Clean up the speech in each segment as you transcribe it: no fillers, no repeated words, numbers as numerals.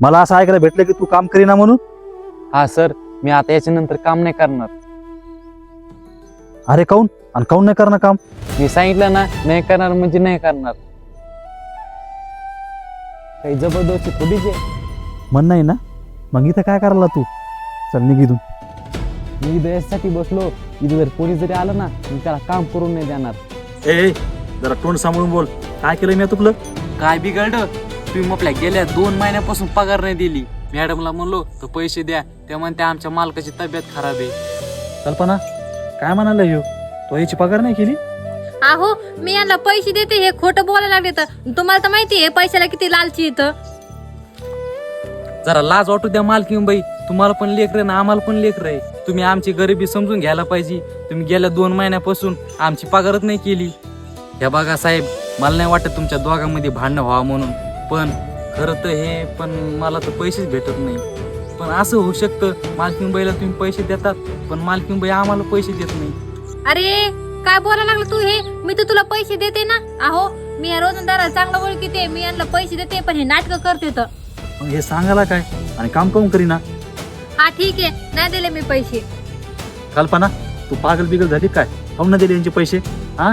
मला असं ऐकायला भेटलं की तू काम करीना म्हणून. हा सर, मी आता याच्यानंतर काम नाही करणार. अरे काऊन आणि काऊन नाही करणार काम? मी सांगितलं ना, नाही करणार म्हणजे नाही करणार. काही जबरदस्ती थोडीच आहे. म्हण नाही ना, मग इथं काय करायला तू? चल निघ इथून. मी इथं यासाठी बसलो, इथं जर कोणी जरी आलं ना, मी त्याला काम करून नाही देणार. ए जरा तोंड सांभाळून बोल. काय केलं मी तुपलं? काय बिघडलं? तुम्ही म्हटल्या गेल्या 2 महिन्यापासून पगार नाही दिली. मॅडमला म्हणलो तर पैसे द्या, ते म्हणते आमच्या मालकाची तब्येत खराब आहे. कल्पना काय म्हणाला ह्यो? तो याची पगार नाही केली? अहो मी यांना पैसे देते, हे खोटं बोलायला लागले. तर तुम्हाला तर माहिती आहे पैशाला किती लालची येतं. जरा लाज वाटू द्या मालकीन बाई, तुम्हाला पण लेकर ना आम्हाला पण लेकर आहे. तुम्ही आमची गरिबी समजून घ्यायला पाहिजे. तुम्ही गेल्या 2 महिन्यापासून आमची पगारच नाही केली. हे बघा साहेब, मला नाही वाटत तुमच्या दोघांमध्ये भांडणं व्हावं म्हणून, पण खरं तर हे पण मला तर पैसेच भेटत नाही. पण असं होऊ शकतं, मालकीन बाईला तुम्ही पैसे देतात पण मालकीन बाई आम्हाला पैसे देत नाही. अरे काय बोलायला लागलं तू? हे मी तर तुला पैसे देते ना. अहो मी या रोजंदाराला चांगलं ओळखीते, मी यांना पैसे देते, पण हे नाटकं करते तर. मग हे सांगायला काय आणि काम काऊन करीना? हा ठीक आहे, नाही दिले मी पैसे. कल्पना तू पागल बिगल झाली काय? काऊन नाही दिले यांचे पैसे? हा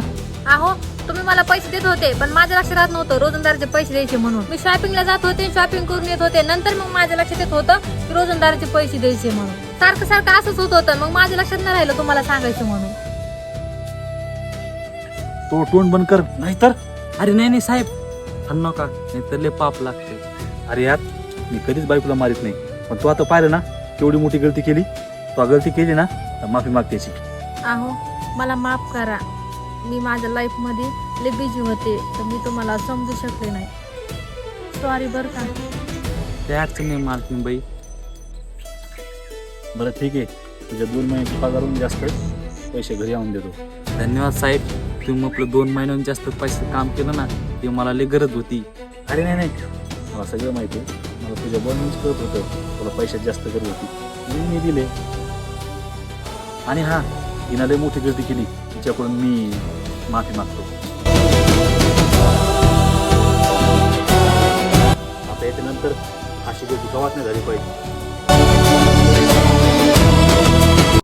अहो तुम्ही मला पैसे देत होते, पण माझ्या लक्षात राहत नव्हतं रोजंदाराचे पैसे द्यायचे म्हणून. मी शॉपिंगला जात होते, शॉपिंग करून येत होते, नंतर मग माझ्या लक्षात येत होतं की रोजंदाराचे पैसे द्यायचे म्हणून. सारखं सारखं असंच होत होतं, मग माझ्या लक्षात नाही राहिलं तुम्हाला सांगायचं म्हणून. तो तोंड बंद कर नाहीतर. अरे नाही नाही साहेब, हाणू नका, नाही तर लय पाप लागते. अरे यार मी कधीच बायकोला मारित नाही, पण तू आता पाहिलं ना केवढी मोठी गलती केली. तू गलती केली ना तर माफी माग त्याची. अहो मला माफ करा, मी माझ्या लाईफ मध्ये लय बिझी होते, तर मी तुम्हाला समजू शकले नाही. सॉरी बरं का. ते अडचण नाही मालकीन बाई. बरं ठीक आहे, तुझ्या 2 महिन्याची पगारून जास्त पैसे घरी आणून देतो. धन्यवाद साहेब, तुम्ही आपलं 2 महिन्यांनी जास्त पैसे काम केलं ना, ते मला लय गरज होती. अरे नाही नाही, मला सगळं माहिती आहे. मला तुझ्या बोलणंच कळत होतं तुला पैशात जास्त गरज होती, म्हणून मी दिले. आणि हां, हिनं लय मोठी गलती केली, तिच्याकडून मी माफी मागतो. आता याच्यानंतर अशी गलती गावात नाही झाली पाहिजे.